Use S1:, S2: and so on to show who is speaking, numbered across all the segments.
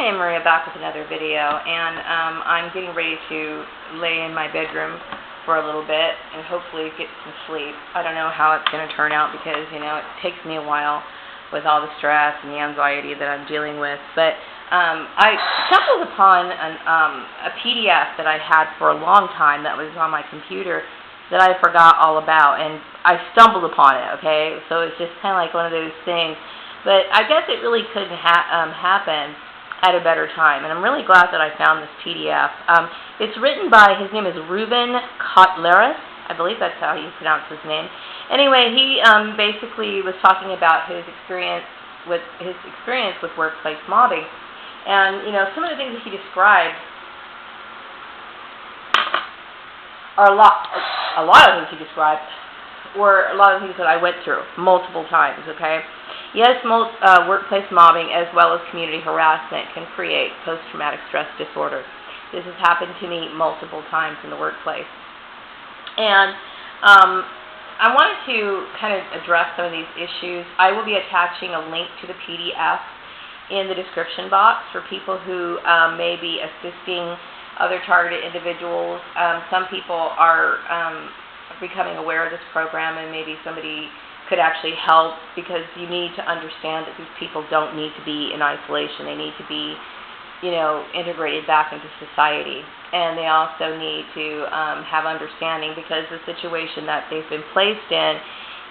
S1: Hey Maria, back with another video, and I'm getting ready to lay in my bedroom for a little bit and hopefully get some sleep. I don't know how it's going to turn out because, you know, it takes me a while with all the stress and the anxiety that I'm dealing with. But I stumbled upon a PDF that I had for a long time that was on my computer that I forgot all about, and I stumbled upon it, okay? So it's just kind of like one of those things. But I guess it really couldn't happen at a better time, and I'm really glad that I found this PDF. It's written by, his name is Ruben Kotleris, I believe that's how you pronounce his name. Anyway, he basically was talking about his experience with workplace mobbing, and you know, some of the things that he described are a lot of things he described were a lot of things that I went through multiple times, okay? Yes, workplace mobbing as well as community harassment can create post-traumatic stress disorder. This has happened to me multiple times in the workplace. And I wanted to kind of address some of these issues. I will be attaching a link to the PDF in the description box for people who may be assisting other targeted individuals. Some people are becoming aware of this program, and maybe somebody could actually help, because you need to understand that these people don't need to be in isolation. They need to be, you know, integrated back into society, and they also need to have understanding, because the situation that they've been placed in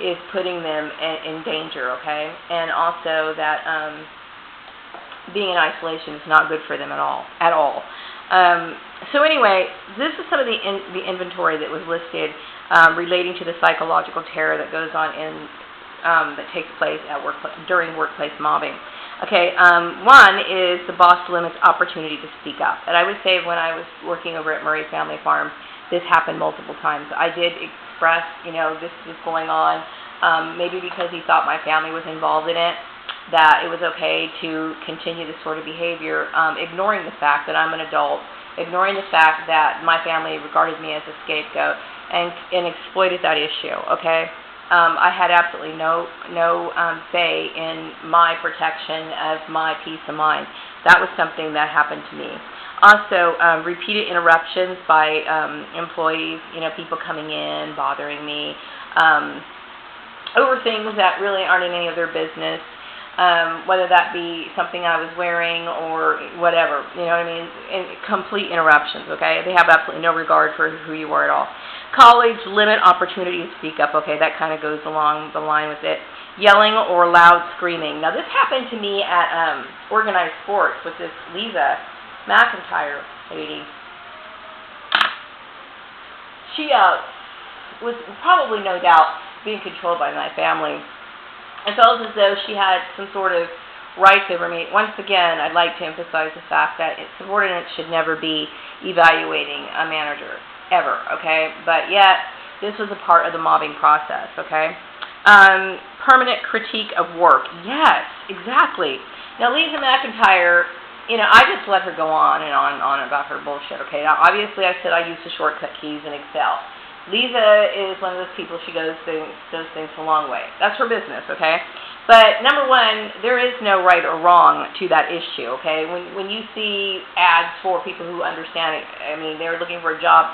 S1: is putting them in danger, okay? And also that being in isolation is not good for them at all. So anyway, this is some of the inventory that was listed relating to the psychological terror that goes on that takes place at during workplace mobbing. Okay, one is the boss limits opportunity to speak up. And I would say when I was working over at Murray Family Farm, this happened multiple times. I did express, you know, this was going on, maybe because he thought my family was involved in it, that it was okay to continue this sort of behavior, ignoring the fact that I'm an adult, ignoring the fact that my family regarded me as a scapegoat, and exploited that issue, okay? I had absolutely no say in my protection of my peace of mind. That was something that happened to me. Also, repeated interruptions by employees, you know, people coming in, bothering me, over things that really aren't in any of their business. Whether that be something I was wearing or whatever, you know what I mean? And complete interruptions, okay? They have absolutely no regard for who you are at all. Colleagues limit opportunity to speak up, okay? That kind of goes along the line with it. Yelling or loud screaming. Now, this happened to me at organized sports with this Lisa McIntyre lady. She was probably, no doubt, being controlled by my family. It felt as though she had some sort of rights over me. Once again, I'd like to emphasize the fact that subordinates should never be evaluating a manager, ever, okay? But yet, this was a part of the mobbing process, okay? Permanent critique of work. Yes, exactly. Now, Lisa McIntyre, you know, I just let her go on and on about her bullshit, okay? Now, obviously, I said I use the shortcut keys in Excel. Lisa is one of those people, she goes those things a long way. That's her business, okay? But number one, there is no right or wrong to that issue, okay? When you see ads for people who understand it, I mean, they're looking for a job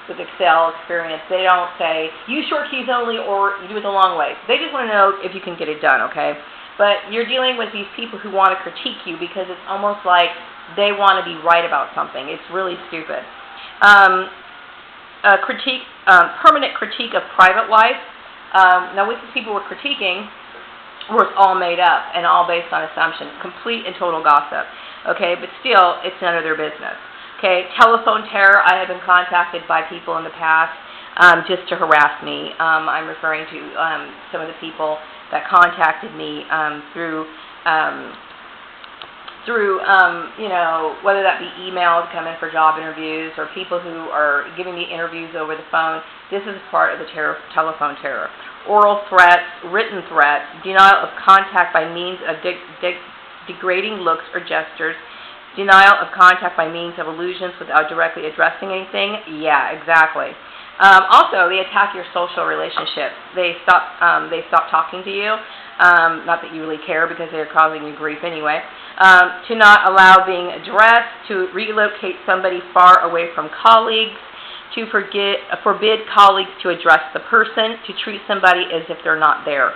S1: with Excel experience, they don't say, use short keys only or you do it the long way. They just want to know if you can get it done, okay? But you're dealing with these people who want to critique you because it's almost like they want to be right about something. It's really stupid. Permanent critique of private life. Now, with the people we're critiquing, was all made up and all based on assumptions, complete and total gossip. Okay, but still, it's none of their business. Okay, telephone terror. I have been contacted by people in the past just to harass me. I'm referring to some of the people that contacted me through you know, whether that be emails come in for job interviews or people who are giving me interviews over the phone. This is part of the telephone terror. Oral threats, written threats, denial of contact by means of degrading looks or gestures, denial of contact by means of allusions without directly addressing anything. Yeah, exactly. Also, they attack your social relationships. They stop talking to you. Not that you really care because they're causing you grief anyway. To not allow being addressed, to relocate somebody far away from colleagues, to forbid colleagues to address the person, to treat somebody as if they're not there.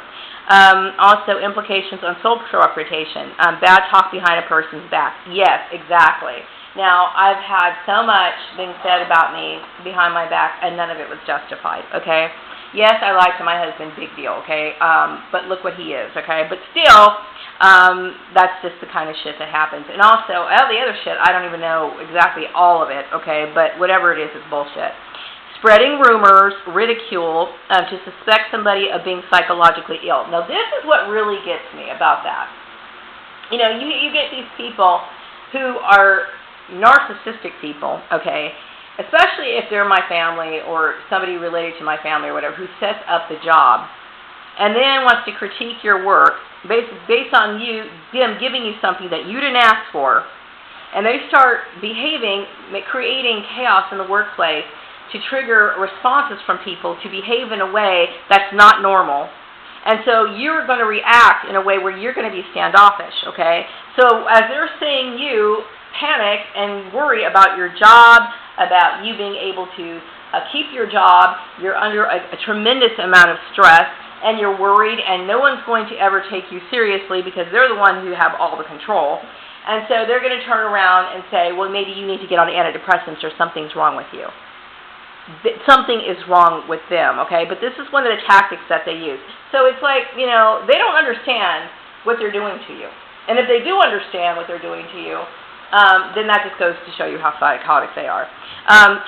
S1: Also, implications on social reputation. Bad talk behind a person's back. Yes, exactly. Now, I've had so much being said about me behind my back, and none of it was justified, okay? Yes, I lied to my husband, big deal, okay? But look what he is, okay? But still, that's just the kind of shit that happens. And also, all the other shit, I don't even know exactly all of it, okay? But whatever it is, it's bullshit. Spreading rumors, ridicule, to suspect somebody of being psychologically ill. Now, this is what really gets me about that. You know, you get these people who are narcissistic people, okay, especially if they're my family or somebody related to my family or whatever, who sets up the job and then wants to critique your work based on them giving you something that you didn't ask for, and they start behaving, creating chaos in the workplace to trigger responses from people to behave in a way that's not normal. And so you're going to react in a way where you're going to be standoffish, okay? So as they're seeing you panic and worry about your job, about you being able to keep your job, you're under a tremendous amount of stress, and you're worried, and no one's going to ever take you seriously because they're the ones who have all the control. And so they're going to turn around and say, well, maybe you need to get on antidepressants or something's wrong with you. Something is wrong with them, okay? But this is one of the tactics that they use. So it's like, you know, they don't understand what they're doing to you. And if they do understand what they're doing to you, then that just goes to show you how psychotic they are.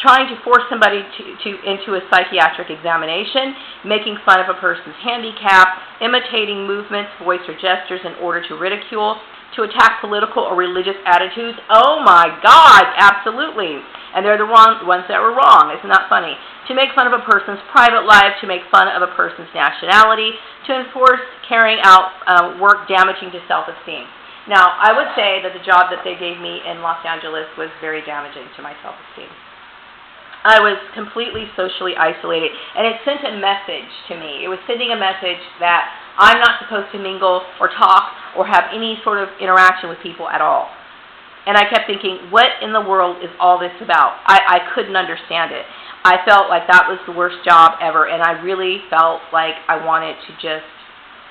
S1: Trying to force somebody into a psychiatric examination, making fun of a person's handicap, imitating movements, voice, or gestures in order to ridicule, to attack political or religious attitudes. Oh my God, absolutely. And they're the ones that were wrong. Isn't that funny? To make fun of a person's private life, to make fun of a person's nationality, to enforce carrying out work damaging to self-esteem. Now, I would say that the job that they gave me in Los Angeles was very damaging to my self-esteem. I was completely socially isolated, and it sent a message to me. It was sending a message that I'm not supposed to mingle or talk or have any sort of interaction with people at all. And I kept thinking, what in the world is all this about? I couldn't understand it. I felt like that was the worst job ever, and I really felt like I wanted to just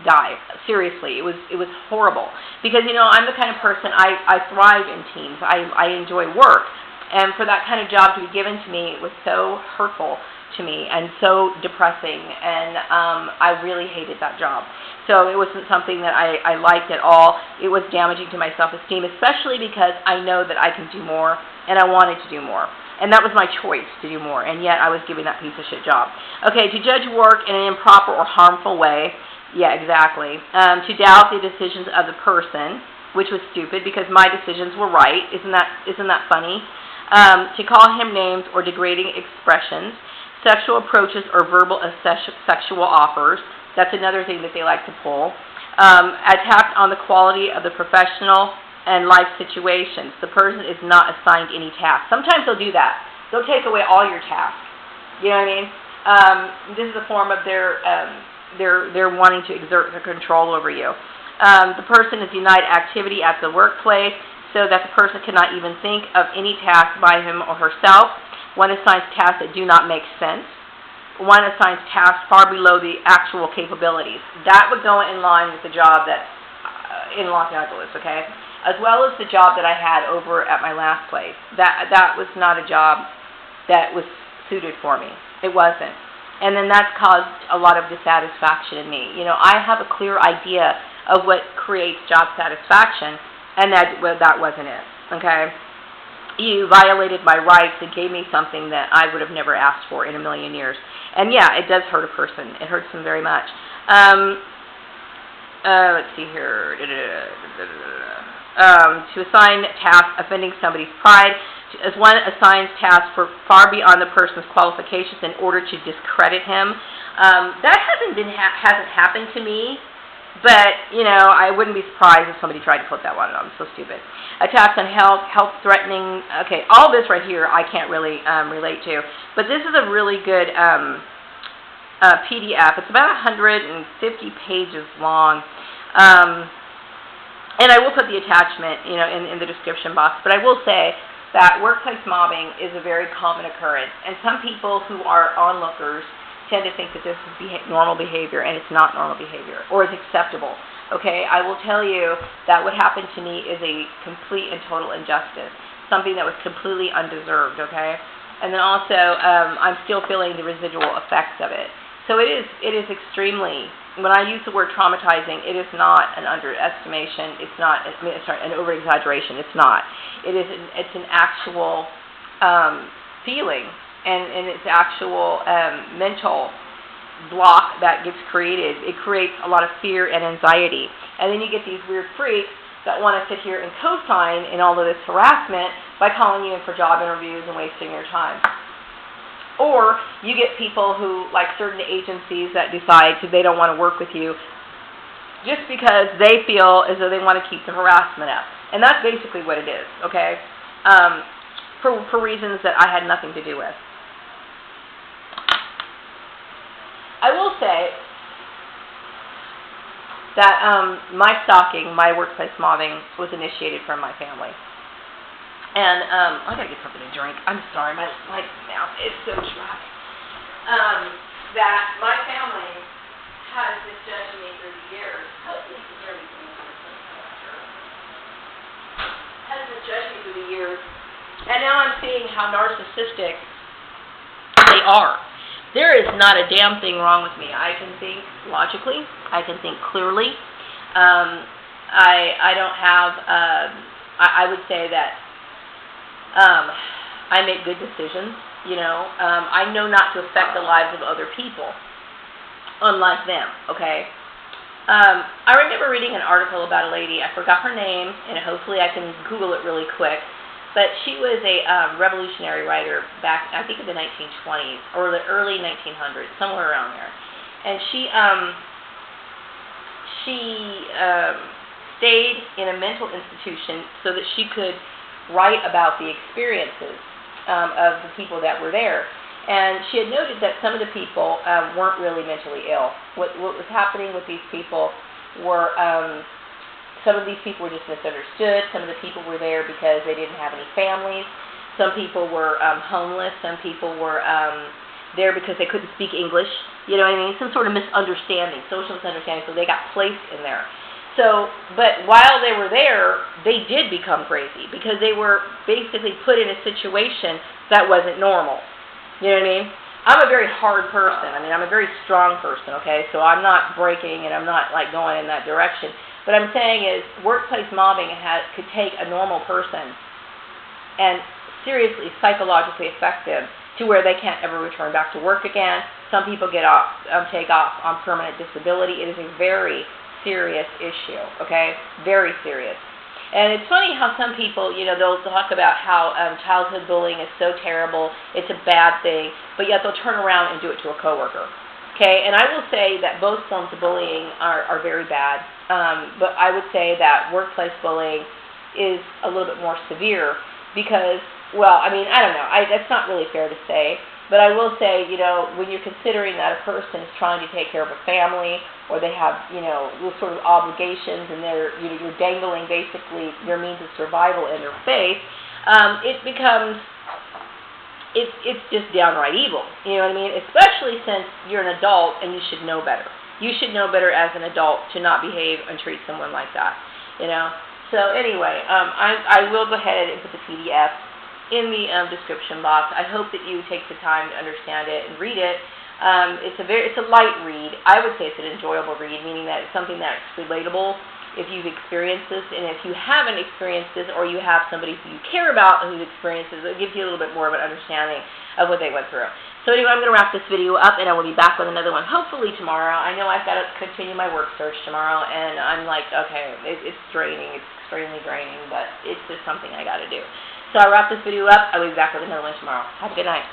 S1: die. Seriously, it was horrible. Because, you know, I'm the kind of person, I thrive in teams. I enjoy work. And for that kind of job to be given to me, it was so hurtful to me and so depressing. And I really hated that job. So it wasn't something that I liked at all. It was damaging to my self-esteem, especially because I know that I can do more, and I wanted to do more. And that was my choice to do more, and yet I was given that piece of shit job. Okay, to judge work in an improper or harmful way. Yeah, exactly. To doubt the decisions of the person, which was stupid because my decisions were right. Isn't that funny? To call him names or degrading expressions, sexual approaches or verbal sexual offers. That's another thing that they like to pull. Attack on the quality of the professional and life situations. The person is not assigned any task. Sometimes they'll do that. They'll take away all your tasks. You know what I mean? This is a form of they're wanting to exert their control over you. The person is denied activity at the workplace so that the person cannot even think of any task by him or herself. One assigns tasks that do not make sense. One assigns tasks far below the actual capabilities. That would go in line with the job that in Los Angeles, okay? As well as the job that I had over at my last place. That was not a job that was suited for me. It wasn't. And then that's caused a lot of dissatisfaction in me. You know, I have a clear idea of what creates job satisfaction, and that wasn't it, okay? You violated my rights and gave me something that I would have never asked for in a million years. And yeah, it does hurt a person. It hurts them very much. Let's see here. To assign tasks offending somebody's pride, as one assigns tasks for far beyond the person's qualifications in order to discredit him. That hasn't happened to me, But, you know, I wouldn't be surprised if somebody tried to put that one on. I'm so stupid. Attacks on health threatening. Okay, all this right here I can't really relate to. But this is a really good PDF. It's about 150 pages long. And I will put the attachment, you know, in the description box. But I will say that workplace mobbing is a very common occurrence. And some people who are onlookers tend to think that this is normal behavior, and it's not normal behavior, or is acceptable. Okay, I will tell you that what happened to me is a complete and total injustice, something that was completely undeserved, okay? And then also, I'm still feeling the residual effects of it. So it is extremely, when I use the word traumatizing, it is not an underestimation, it's not, an over-exaggeration, it's not. It's an actual feeling, and it's actual mental block that gets created. It creates a lot of fear and anxiety. And then you get these weird freaks that want to sit here and co-sign in all of this harassment by calling you in for job interviews and wasting your time. Or you get people who, like certain agencies that decide they don't want to work with you just because they feel as though they want to keep the harassment up. And that's basically what it is, okay? For reasons that I had nothing to do with. I will say that my stalking, my workplace mobbing, was initiated from my family. And I gotta get something to drink. I'm sorry, my mouth is so dry. That my family has been judging me through the years. Hopefully you can hear me from this. Has been judging me through the years. And now I'm seeing how narcissistic they are. There is not a damn thing wrong with me. I can think logically. I can think clearly. I don't have, I would say that I make good decisions, you know. I know not to affect the lives of other people, unlike them, okay? I remember reading an article about a lady. I forgot her name, and hopefully I can Google it really quick. But she was a revolutionary writer back, I think, in the 1920s or the early 1900s, somewhere around there. And she stayed in a mental institution so that she could write about the experiences of the people that were there. And she had noted that some of the people weren't really mentally ill. What was happening with these people were some of these people were just misunderstood. Some of the people were there because they didn't have any families. Some people were homeless. Some people were there because they couldn't speak English. You know what I mean? Some sort of misunderstanding, social misunderstanding, so they got placed in there. So, but while they were there, they did become crazy because they were basically put in a situation that wasn't normal. You know what I mean? I'm a very hard person. I mean, I'm a very strong person, okay? So I'm not breaking and I'm not, like, going in that direction. What I'm saying is workplace mobbing could take a normal person and seriously psychologically affect them to where they can't ever return back to work again. Some people take off on permanent disability. It is a very serious issue, okay? Very serious. And it's funny how some people, you know, they'll talk about how childhood bullying is so terrible, it's a bad thing, but yet they'll turn around and do it to a coworker. Okay, and I will say that both forms of bullying are very bad, but I would say that workplace bullying is a little bit more severe because, well, I mean, I don't know, that's not really fair to say, but I will say, you know, when you're considering that a person is trying to take care of a family or they have, you know, those sort of obligations and you're dangling basically your means of survival in their face, it becomes... It's just downright evil, you know what I mean? Especially since you're an adult and you should know better. You should know better as an adult to not behave and treat someone like that, you know? So anyway, I will go ahead and put the PDF in the description box. I hope that you take the time to understand it and read it. It's a light read. I would say it's an enjoyable read, meaning that it's something that's relatable if you've experienced this, and if you haven't experienced this or you have somebody who you care about who's experienced this, it gives you a little bit more of an understanding of what they went through. So anyway, I'm going to wrap this video up, and I will be back with another one hopefully tomorrow. I know I've got to continue my work search tomorrow, and I'm like, okay, it's draining. It's extremely draining, but it's just something I got to do. So I'll wrap this video up. I'll be back with another one tomorrow. Have a good night.